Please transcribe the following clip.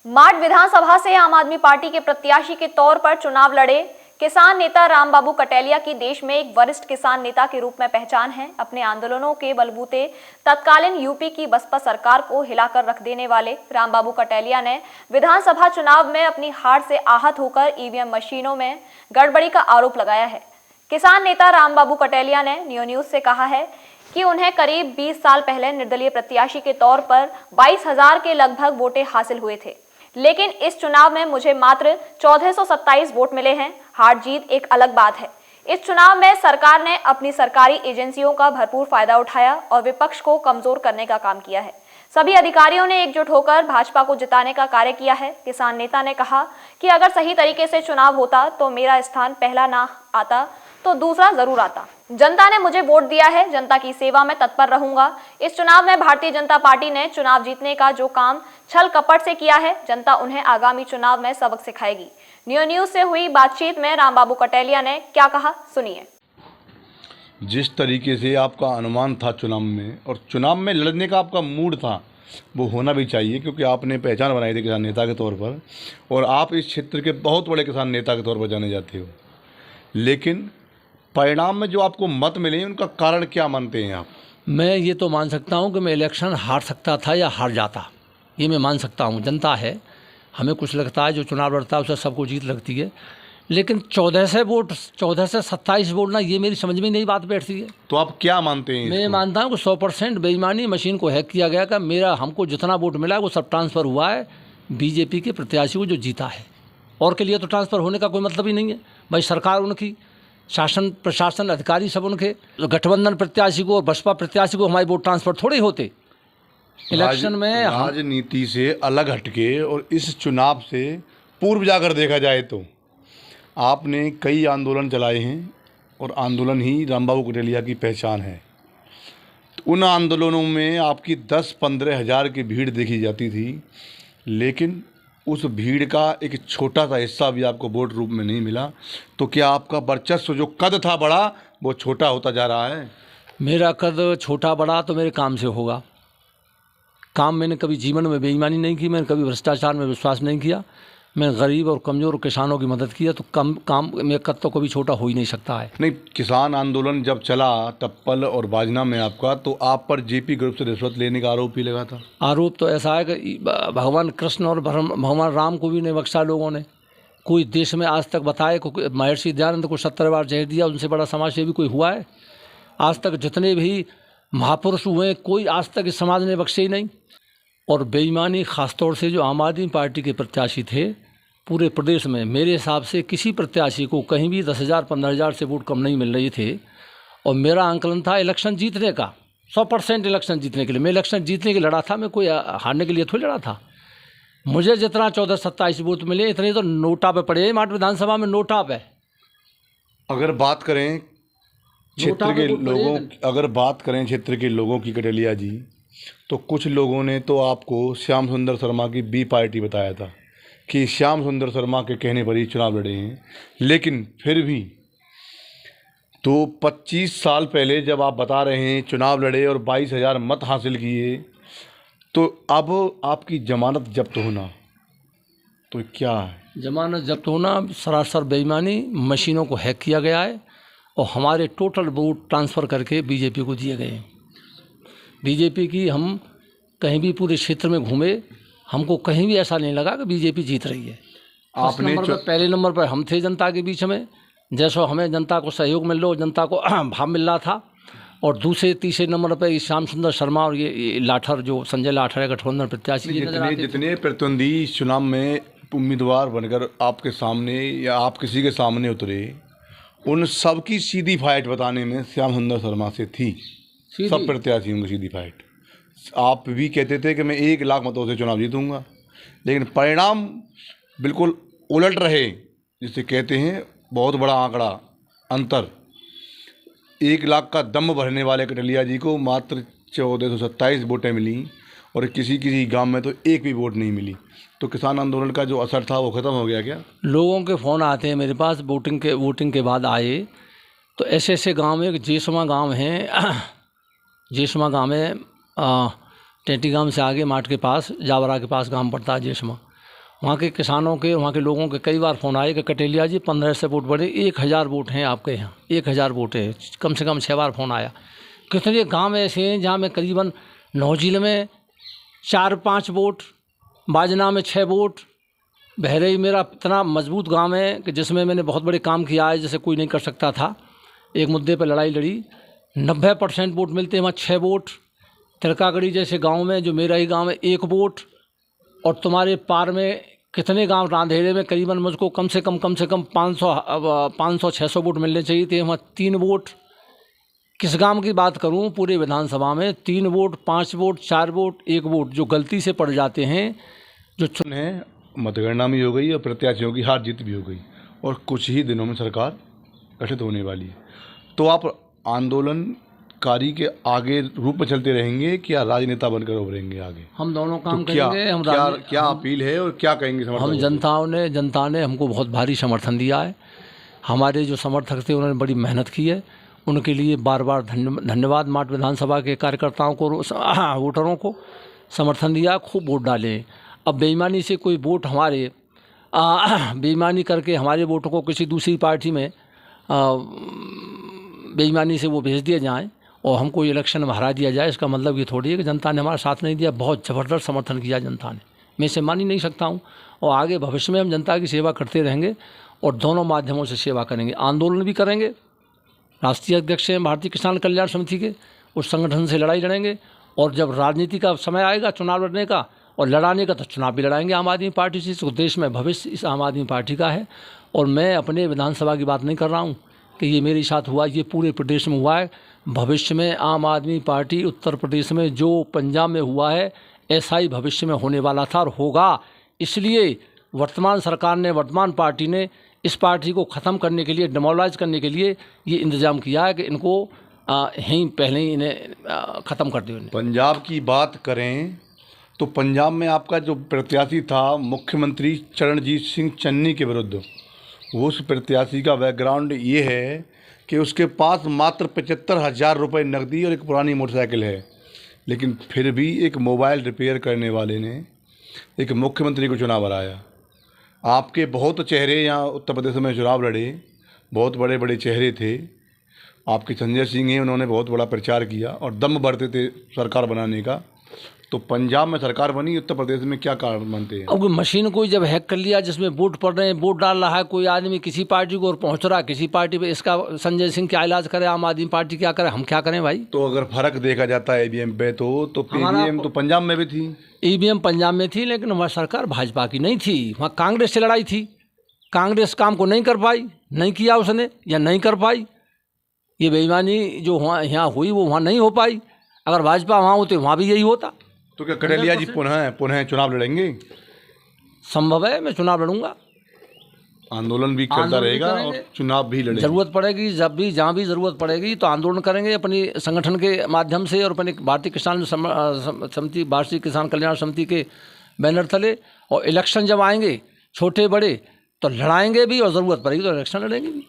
माट विधानसभा से आम आदमी पार्टी के प्रत्याशी के तौर पर चुनाव लड़े किसान नेता रामबाबू कटेलिया की देश में एक वरिष्ठ किसान नेता के रूप में पहचान है। अपने आंदोलनों के बलबूते तत्कालीन यूपी की बसपा सरकार को हिलाकर रख देने वाले रामबाबू कटेलिया ने विधानसभा चुनाव में अपनी हार से आहत होकर ईवीएम मशीनों में गड़बड़ी का आरोप लगाया है। किसान नेता रामबाबू कटेलिया ने नियो न्यूज से कहा है कि उन्हें करीब 20 साल पहले निर्दलीय प्रत्याशी के तौर पर 22,000 के लगभग वोटें हासिल हुए थे, लेकिन इस चुनाव में मुझे मात्र 1427 वोट मिले हैं। हार जीत एक अलग बात है। इस चुनाव में सरकार ने अपनी सरकारी एजेंसियों का भरपूर फायदा उठाया और विपक्ष को कमजोर करने का काम किया है। सभी अधिकारियों ने एकजुट होकर भाजपा को जिताने का कार्य किया है। किसान नेता ने कहा कि अगर सही तरीके से चुनाव होता तो मेरा स्थान पहला ना आता तो दूसरा जरूर आता। जनता ने मुझे वोट दिया है, जनता की सेवा में तत्पर रहूंगा। इस चुनाव में भारतीय जनता पार्टी ने चुनाव जीतने का जो काम छल कपट से किया है, जनता उन्हें आगामी चुनाव में सबक सिखाएगी। नियो न्यूज से हुई बातचीत में रामबाबू कटेलिया ने क्या कहा, सुनिए। जिस तरीके से आपका अनुमान था चुनाव में और चुनाव में लड़ने का आपका मूड था, वो होना भी चाहिए, क्योंकि आपने पहचान बनाई थी किसान नेता के तौर पर और आप इस क्षेत्र के बहुत बड़े किसान नेता के तौर पर जाने जाते हो। लेकिन परिणाम में जो आपको मत मिले, उनका कारण क्या मानते हैं आप? मैं ये तो मान सकता हूँ कि मैं इलेक्शन हार सकता था या हार जाता, ये मैं मान सकता हूँ। जनता है, हमें कुछ लगता है जो चुनाव लड़ता है उसे सबको जीत लगती है, लेकिन 14 से 27 वोट ना, ये मेरी समझ में नहीं बात बैठती है। तो आप क्या मानते हैं? मैं मानता हूँ कि 100% बेईमानी, मशीन को हैक किया गया। का हमको जितना वोट मिला है वो सब ट्रांसफ़र हुआ है बीजेपी के प्रत्याशी को जो जीता है, और के लिए तो ट्रांसफ़र होने का कोई मतलब ही नहीं है। भाई सरकार उनकी, शासन प्रशासन अधिकारी सब उनके, गठबंधन प्रत्याशी को और बसपा प्रत्याशी को हमारे वोट ट्रांसफ़र थोड़े होते इलेक्शन में। राजनीति से अलग हटके और इस चुनाव से पूर्व जाकर देखा जाए तो आपने कई आंदोलन चलाए हैं और आंदोलन ही रामबाबू कटेलिया की पहचान है। तो उन आंदोलनों में आपकी 10-15 हज़ार की भीड़ देखी जाती थी, लेकिन उस भीड़ का एक छोटा सा हिस्सा भी आपको वोट रूप में नहीं मिला। तो क्या आपका वर्चस्व जो कद था बड़ा, वो छोटा होता जा रहा है? मेरा कद छोटा बड़ा तो मेरे काम से होगा। काम मैंने कभी जीवन में बेईमानी नहीं की, मैंने कभी भ्रष्टाचार में विश्वास नहीं किया। मैं गरीब और कमज़ोर किसानों की मदद किया, तो काम मेरा कद तो कभी छोटा हो ही नहीं सकता है। नहीं, किसान आंदोलन जब चला टप्पल और बाजना में आपका, तो आप पर जेपी ग्रुप से रिश्वत लेने का आरोप भी लगा था। आरोप तो ऐसा है कि भगवान कृष्ण और भगवान राम को भी नहीं बख्शा लोगों ने। कोई देश में आज तक बताए को महर्षि दयानंद को 70 बार जहर दिया, उनसे बड़ा समाज सेवी कोई हुआ है? आज तक जितने भी महापुरुष हुए, कोई आज तक इस समाज ने बख्शे ही नहीं। और बेईमानी ख़ासतौर से जो आम आदमी पार्टी के प्रत्याशी थे पूरे प्रदेश में, मेरे हिसाब से किसी प्रत्याशी को कहीं भी 10,000 15,000 से वोट कम नहीं मिल रही थे। और मेरा आंकलन था इलेक्शन जीतने का, 100% इलेक्शन जीतने के लिए। मैं इलेक्शन जीतने के लिए लड़ा था, मैं कोई हारने के लिए थोड़ी लड़ा था। मुझे जितना 14-27 वोट मिले, इतने तो नोटा पे पड़े। माट विधानसभा में नोटा पे। अगर बात करें क्षेत्र के लोगों, अगर बात करें क्षेत्र के लोगों की कटेलिया जी, तो कुछ लोगों ने तो आपको श्याम सुंदर शर्मा की बी पार्टी बताया था कि श्याम सुंदर शर्मा के कहने पर ही चुनाव लड़े हैं। लेकिन फिर भी तो 25 साल पहले जब आप बता रहे हैं चुनाव लड़े और 22,000 मत हासिल किए, तो अब आपकी जमानत जब्त होना तो क्या है? जमानत जब्त होना सरासर बेईमानी, मशीनों को हैक किया गया है और हमारे टोटल वोट ट्रांसफ़र करके बीजेपी को दिए गए हैं। बीजेपी की, हम कहीं भी पूरे क्षेत्र में घूमे, हमको कहीं भी ऐसा नहीं लगा कि बीजेपी जीत रही है। आपने पहले नंबर पर हम थे जनता के बीच में, जैसा हमें जनता को सहयोग मिल रहा, जनता को भाव मिल रहा था। और दूसरे तीसरे नंबर पर श्याम सुंदर शर्मा और ये लाठर, जो संजय लाठर है गठबंधन प्रत्याशी, जितने प्रतिद्वंदी चुनाव में उम्मीदवार बनकर आपके सामने या आप किसी के सामने उतरे, उन सब की सीधी फाइट बताने में श्याम सुंदर शर्मा से थी। सब प्रत्याशियों की सीधी फाइट। आप भी कहते थे कि मैं 1 लाख मतों से चुनाव जीतूंगा, लेकिन परिणाम बिल्कुल उलट रहे। जिसे कहते हैं बहुत बड़ा आंकड़ा अंतर। 1 लाख का दम भरने वाले कटेलिया जी को मात्र 1427 वोटें मिली और किसी गांव में तो एक भी वोट नहीं मिली। तो किसान आंदोलन का जो असर था वो ख़त्म हो गया क्या? लोगों के फ़ोन आते हैं मेरे पास, वोटिंग के बाद आए, तो ऐसे ऐसे गाँव में, जेसमा गाँव है, जेसमा गाँव में टेंटी गांव से आगे माट के पास, जावरा के पास गांव पड़ता है जेसमा। वहाँ के किसानों के, वहाँ के लोगों के कई बार फ़ोन आए कि कटेलिया जी 1500 वोट बढ़े, 1000 वोट हैं आपके यहाँ, 1000 वोट हैं। कम से कम 6 बार फ़ोन आया। कितने गांव ऐसे हैं जहाँ में करीबन नौझील में 4-5 वोट, बाजना में 6 वोट, बहरई मेरा इतना मजबूत गांव है कि जिसमें मैंने बहुत बड़े काम किया है, जैसे कोई नहीं कर सकता था। एक मुद्दे पर लड़ाई लड़ी, 90% वोट मिलते हैं वहाँ 6 वोट। तिरकागढ़ी जैसे गांव में, जो मेरा ही गांव है, 1 वोट। और तुम्हारे पार में कितने गांव, रांधेरे में करीबन मुझको कम से कम 500-600 वोट मिलने चाहिए थे, वहाँ 3 वोट। किस गांव की बात करूं, पूरे विधानसभा में 3 वोट, 5 वोट, 4 वोट, 1 वोट जो गलती से पड़ जाते हैं। जो है मतगणना भी हो गई और प्रत्याशियों की हार जीत भी हो गई और कुछ ही दिनों में सरकार गठित होने वाली है। तो आप आंदोलनकारी के आगे रूप में चलते रहेंगे क्या राजनेता बनकर उभरेंगे आगे? हम दोनों काम तो करेंगे। क्या अपील है और क्या कहेंगे हम जनता ने हमको बहुत भारी समर्थन दिया है। हमारे जो समर्थक थे उन्होंने बड़ी मेहनत की है, उनके लिए बार बार धन्यवाद। माट विधानसभा के कार्यकर्ताओं को, वोटरों को समर्थन दिया, खूब वोट डाले। अब बेईमानी से कोई वोट हमारे बेईमानी करके हमारे वोटों को किसी दूसरी पार्टी में बेईमानी से वो भेज दिए जाएं और हमको इलेक्शन में हरा दिया जाए, इसका मतलब ये थोड़ी है कि जनता ने हमारा साथ नहीं दिया। बहुत ज़बरदस्त समर्थन किया जनता ने, मैं इसे मान ही नहीं सकता हूँ। और आगे भविष्य में हम जनता की सेवा करते रहेंगे और दोनों माध्यमों से सेवा करेंगे। आंदोलन भी करेंगे, राष्ट्रीय अध्यक्ष हैं भारतीय किसान कल्याण समिति के, उस संगठन से लड़ाई लड़ेंगे। और जब राजनीति का समय आएगा चुनाव लड़ने का और लड़ाने का, तो चुनाव भी लड़ाएंगे आम आदमी पार्टी से। तो देश में भविष्य इस आम आदमी पार्टी का है। और मैं अपने विधानसभा की बात नहीं कर रहा हूँ कि ये मेरे साथ हुआ, ये पूरे प्रदेश में हुआ है। भविष्य में आम आदमी पार्टी उत्तर प्रदेश में जो पंजाब में हुआ है, ऐसा ही भविष्य में होने वाला था और होगा। इसलिए वर्तमान सरकार ने, वर्तमान पार्टी ने इस पार्टी को ख़त्म करने के लिए, डिमोरलाइज करने के लिए ये इंतज़ाम किया है कि इनको पहले ही इन्हें ख़त्म कर दें। पंजाब की बात करें तो पंजाब में आपका जो प्रत्याशी था मुख्यमंत्री चरणजीत सिंह चन्नी के विरुद्ध, उस प्रत्याशी का बैकग्राउंड ये है कि उसके पास मात्र 75,000 रुपये नकदी और एक पुरानी मोटरसाइकिल है। लेकिन फिर भी एक मोबाइल रिपेयर करने वाले ने एक मुख्यमंत्री को चुनाव हराया। आपके बहुत चेहरे यहाँ उत्तर प्रदेश में चुनाव लड़े, बहुत बड़े बड़े चेहरे थे। आपके संजय सिंह हैं, उन्होंने बहुत बड़ा प्रचार किया और दम भरते थे सरकार बनाने का। तो पंजाब में सरकार बनी, उत्तर प्रदेश में क्या कारण मानते हैं? अब मशीन कोई जब हैक कर लिया, जिसमें वोट पड़ रहे हैं, वोट डाल रहा है कोई आदमी किसी पार्टी को और पहुंच रहा है किसी पार्टी पे, इसका संजय सिंह क्या इलाज करे, आम आदमी पार्टी क्या करे, हम क्या करें भाई? तो अगर फर्क देखा जाता है ईवीएम पे तो ईवीएम तो पंजाब में भी थी, ईवीएम पंजाब में थी, लेकिन हमारी सरकार भाजपा की नहीं थी। वहाँ कांग्रेस से लड़ाई थी, कांग्रेस काम को नहीं कर पाई, नहीं किया उसने या नहीं कर पाई। ये बेईमानी जो वहाँ यहाँ हुई वो वहाँ नहीं हो पाई। अगर भाजपा वहाँ होती वहाँ भी यही होता। तो क्या कटेलिया जी पुनः चुनाव लड़ेंगे? संभव है, मैं चुनाव लड़ूंगा। आंदोलन भी चलता रहेगा और चुनाव भी लड़ेंगे। जरूरत पड़ेगी, जब भी जहाँ भी जरूरत पड़ेगी तो आंदोलन करेंगे अपनी संगठन के माध्यम से और अपने भारतीय किसान समिति, भारतीय किसान कल्याण समिति के बैनर तले। और इलेक्शन जब आएंगे छोटे बड़े तो लड़ाएंगे भी और ज़रूरत पड़ेगी तो इलेक्शन लड़ेंगे भी।